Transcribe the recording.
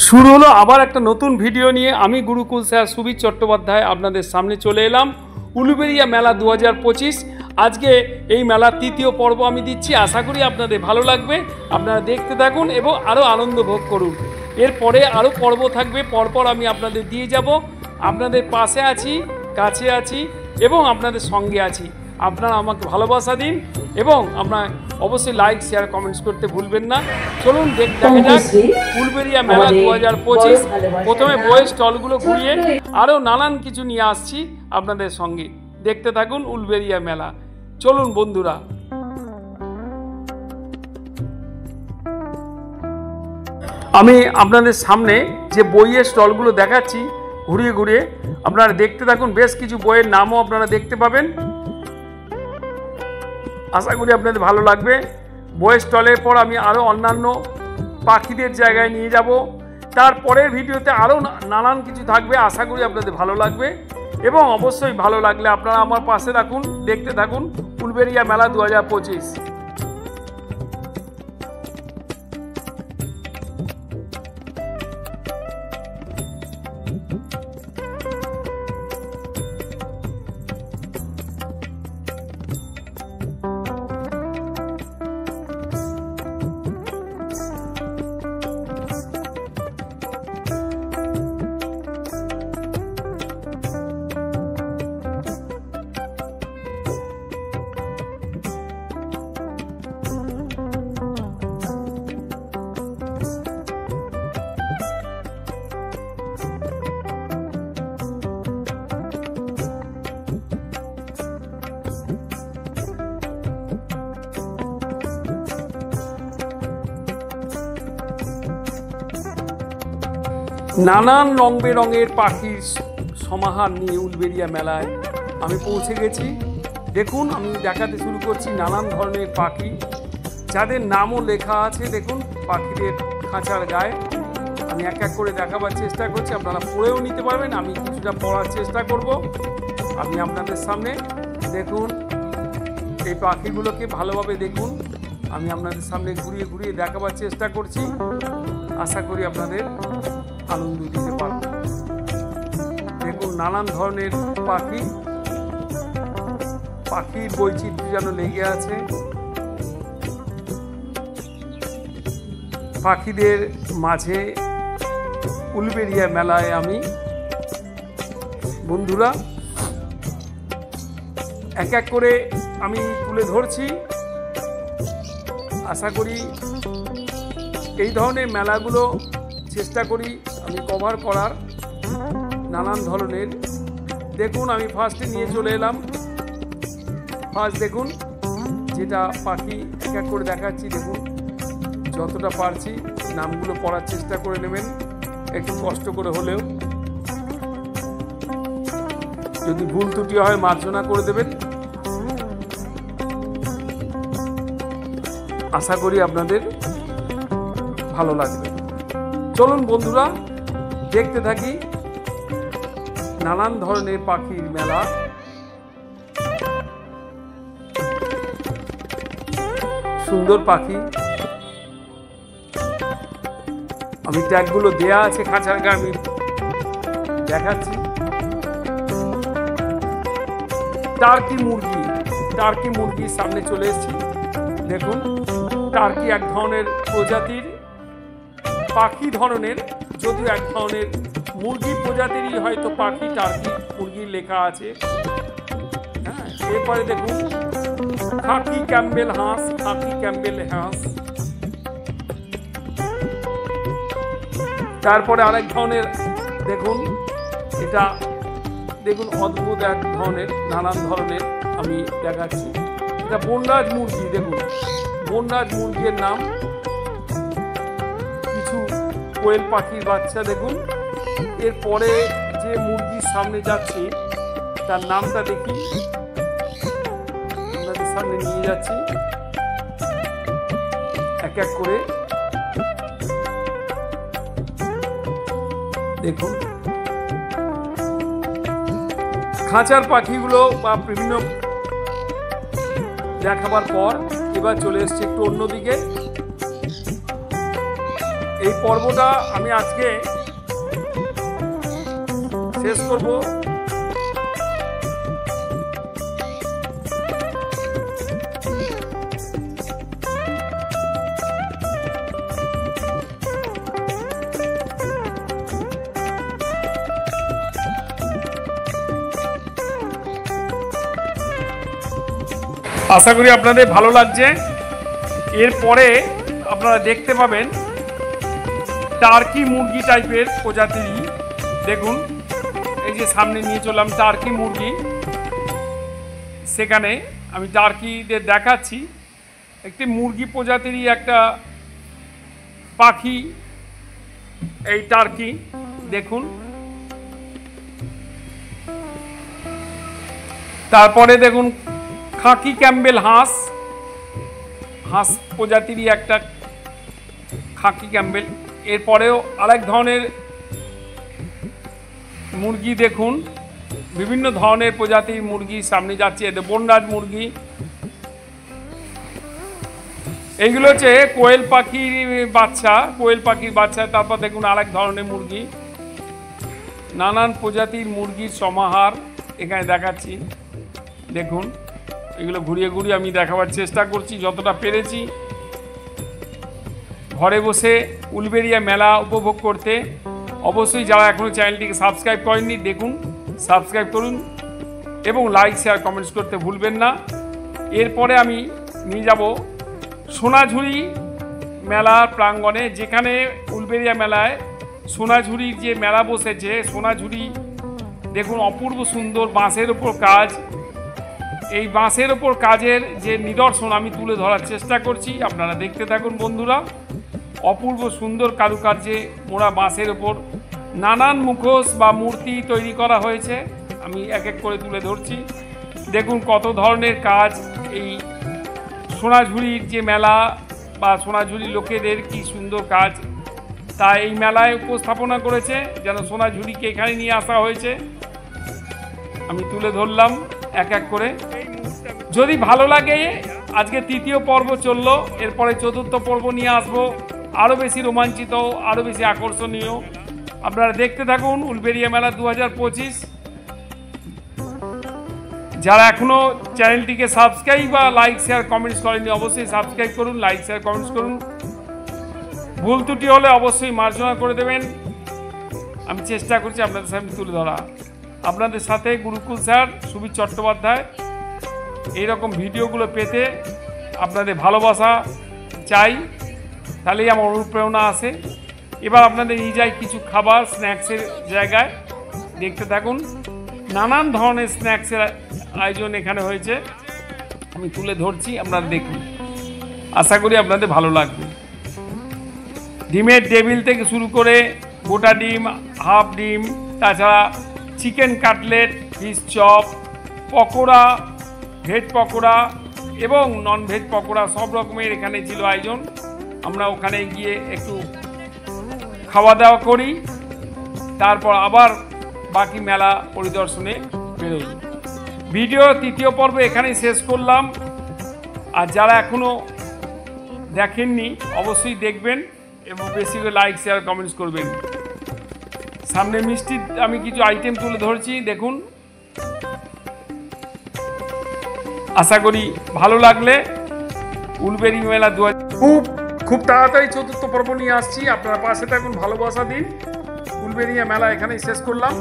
শুরু হলো আবার একটা নতুন ভিডিও নিয়ে। আমি গুরুকুল স্যার সুবীর চট্টোপাধ্যায় আপনাদের সামনে চলে এলাম। উলুবেড়িয়া মেলা 2025। আজকে এই মেলার তৃতীয় পর্ব আমি দিচ্ছি। আশা করি আপনাদের ভালো লাগবে। আপনারা দেখতে থাকুন এবং আরও আনন্দ ভোগ করুন। এরপরে আরও পর্ব থাকবে, পরপর আমি আপনাদের দিয়ে যাব। আপনাদের পাশে আছি, কাছে আছি এবং আপনাদের সঙ্গে আছি। আপনারা আমাকে ভালোবাসা দিন এবং আপনার অবশ্যই লাইক শেয়ার কমেন্টস করতে ভুলবেন না। চলুন দেখা যাক উলুবেড়িয়া মেলা 2025। প্রথমে বইয়ের স্টলগুলো ঘুরিয়ে আরও নানান কিছু নিয়ে আসছি আপনাদের সঙ্গে। দেখতে থাকুন উলুবেড়িয়া মেলা। চলুন বন্ধুরা। আমি আপনাদের সামনে যে বইয়ের স্টলগুলো দেখাচ্ছি ঘুরিয়ে ঘুরিয়ে, আপনারা দেখতে থাকুন। বেশ কিছু বইয়ের নামও আপনারা দেখতে পাবেন। আশা করি আপনাদের ভালো লাগবে। বইয়ের স্টলের পর আমি আরও অন্যান্য পাখিদের জায়গায় নিয়ে যাব। তারপরের ভিডিওতে আরও নানান কিছু থাকবে। আশা করি আপনাদের ভালো লাগবে এবং অবশ্যই ভালো লাগলে আপনারা আমার পাশে থাকুন, দেখতে থাকুন উলুবেড়িয়া মেলা 2025। নানান রং বেরঙের পাখির সমাহার নিয়ে উলুবেড়িয়া মেলায় আমি পৌঁছে গেছি। দেখুন, আমি দেখাতে শুরু করছি নানান ধরনের পাখি, যাদের নামও লেখা আছে। দেখুন পাখিদের খাঁচার গায়ে। আমি এক এক করে দেখাবার চেষ্টা করছি, আপনারা পড়েও নিতে পারবেন। আমি কিছুটা পড়ার চেষ্টা করব। আমি আপনাদের সামনে দেখুন এই পাখিগুলোকে ভালোভাবে দেখুন। আমি আপনাদের সামনে ঘুরিয়ে ঘুরিয়ে দেখাবার চেষ্টা করছি। আশা করি আপনাদের আনন্দ দিতে পারব। দেখুন নানান ধরনের পাখি, পাখির বৈচিত্র্য যেন লেগে আছে। পাখিদের মাঝে উলুবেড়িয়া মেলায় আমি বন্ধুরা এক এক করে আমি তুলে ধরছি। আশা করি এই ধরনের মেলাগুলো চেষ্টা করি আমি কভার করার নানান ধরনের। দেখুন আমি ফার্স্টে নিয়ে চলে এলাম। ফার্স্ট দেখুন যেটা পাখি এক এক করে দেখাচ্ছি। দেখুন যতটা পারছি নামগুলো পড়ার চেষ্টা করে নেবেন, একটু কষ্ট করে হলেও। যদি ভুল ত্রুটি হয় মার্জনা করে দেবেন। আশা করি আপনাদের ভালো লাগবে। চলুন বন্ধুরা দেখতে থাকি নানান ধরনের পাখির মেলা। সুন্দর পাখি। আমি ট্যাগগুলো দেয়া আছে খাঁচার গায়ে, আমি দেখাচ্ছি। টার্কি মুরগি, টার্কি মুরগির সামনে চলে এসেছি। দেখুন টার্কি এক ধরনের প্রজাতির পাখি ধরনের, যদিও এক ধরনের মুরগি প্রজাতিরই হয়তো পাখি। টার্কি মুরগি লেখা আছে। হ্যাঁ, এরপরে দেখুন খাকি ক্যাম্বেল হাঁস, খাকি ক্যাম্বেল হাঁস। তারপরে আরেক ধরনের দেখুন, এটা দেখুন অদ্ভুত এক ধরনের, নানান ধরনের আমি দেখাচ্ছি। এটা বনরাজ মুরগি। দেখুন বনরাজ মুরগির নাম। কিছু কোয়েল পাখির বাচ্চা দেখুন। এরপরে যে মুরগির সামনে যাচ্ছি তার নামটা দেখি, আপনাদের সামনে নিয়ে যাচ্ছি এক এক করে। দেখুন খাঁচার পাখিগুলো বা বিভিন্ন দেখাবার পর এবার চলে এসছে একটু অন্যদিকে। এই পর্বটা আমি আজকে শেষ করব। আশা করি আপনাদের ভালো লাগছে। এরপরে আপনারা দেখতে পাবেন টার্কি মুরগি টাইপের প্রজাতির। দেখুন এই যে সামনে নিয়ে চললাম টার্কি মুরগি, সেখানে আমি টার্কিদের দেখাচ্ছি। একটি মুরগি প্রজাতিরই একটা পাখি এই টার্কি, দেখুন। তারপরে দেখুন খাকি ক্যাম্বেল হাঁস, হাঁস প্রজাতিরই একটা খাকি ক্যাম্বেল। এরপরেও আরেক ধরনের মুরগি, দেখুন বিভিন্ন ধরনের প্রজাতির মুরগি সামনে যাচ্ছে। এদের বনরাজ মুরগি, এইগুলো হচ্ছে কোয়েল পাখির বাচ্চা। তারপর দেখুন আরেক ধরনের মুরগি, নানান প্রজাতির মুরগির সমাহার এখানে দেখাচ্ছি। দেখুন এগুলো ঘুরিয়ে ঘুরিয়ে আমি দেখাবার চেষ্টা করছি যতটা পেরেছি। ঘরে বসে উলুবেড়িয়া মেলা উপভোগ করতে অবশ্যই যারা এখনও চ্যানেলটিকে সাবস্ক্রাইব করেননি, দেখুন সাবস্ক্রাইব করুন এবং লাইক শেয়ার কমেন্টস করতে ভুলবেন না। এরপরে আমি নিয়ে যাব সোনাঝুরি মেলার প্রাঙ্গণে, যেখানে উলুবেড়িয়া মেলায় সোনাঝুরির যে মেলা বসেছে। সোনাঝুরি দেখুন অপূর্ব সুন্দর বাঁশের ওপর কাজ। এই বাঁশের ওপর কাজের যে নিদর্শন আমি তুলে ধরার চেষ্টা করছি, আপনারা দেখতে থাকুন বন্ধুরা। অপূর্ব সুন্দর কারুকার্যে মোড়া বাঁশের ওপর নানান মুখোশ বা মূর্তি তৈরি করা হয়েছে, আমি এক এক করে তুলে ধরছি। দেখুন কত ধরনের কাজ। এই সোনাঝুরির যে মেলা বা সোনাঝুরি লোকেদের কি সুন্দর কাজ, তা এই মেলায় উপস্থাপনা করেছে, যেন সোনাঝুরিকে এখানে নিয়ে আসা হয়েছে। আমি তুলে ধরলাম এক এক করে। যদি ভালো লাগে, আজকে তৃতীয় পর্ব চললো, এরপরে চতুর্থ পর্ব নিয়ে আসবো, আরও বেশি রোমাঞ্চিত, আরও বেশি আকর্ষণীয়। আপনারা দেখতে থাকুন উলুবেড়িয়া মেলা 2025। যারা এখনও চ্যানেলটিকে সাবস্ক্রাইব বা লাইক শেয়ার কমেন্টস করেননি, অবশ্যই সাবস্ক্রাইব করুন, লাইক শেয়ার কমেন্টস করুন। ভুল ত্রুটি হলে অবশ্যই মার্জনা করে দেবেন। আমি চেষ্টা করছি আপনাদের সামনে তুলে ধরা। আপনাদের সাথে গুরুকুল স্যার সুবীর চট্টোপাধ্যায়। এইরকম ভিডিওগুলো পেতে আপনাদের ভালোবাসা চাই, তাহলেই আমার অনুপ্রেরণা আসে। এবার আপনাদের নিয়ে যাই কিছু খাবার স্ন্যাক্সের জায়গায়, দেখতে থাকুন। নানান ধরনের স্ন্যাক্সের আয়োজন এখানে হয়েছে, আমি তুলে ধরছি, আপনারা দেখুন। আশা করি আপনাদের ভালো লাগবে। ডিমের টেবিল থেকে শুরু করে গোটা ডিম, হাফ ডিম, তাছাড়া chicken cutlet, fish chop, pakora, veg pakora এবং নন ভেজ পকোড়া, সব রকমের এখানে ছিল আয়োজন। আমরা ওখানে গিয়ে একটু খাওয়া দাওয়া করি, তারপর আবার বাকি মেলা পরিদর্শনে বেরোই। ভিডিও তৃতীয় পর্ব এখানেই শেষ করলাম। আর যারা এখনও দেখেননি অবশ্যই দেখবেন এবং বেশি করে লাইক শেয়ার কমেন্টস করবেন। সামনে মিষ্টির আমি কিছু আইটেম তুলে ধরেছি, দেখুন। আশা করি ভালো লাগলে। উলুবেড়িয়া মেলা খুব তাড়াতাড়ি চতুর্থ পর্ব নিয়ে আসছি, আপনারা পাশে থাকুন, ভালোবাসা দিন। উলুবেড়িয়া মেলা এখানেই শেষ করলাম।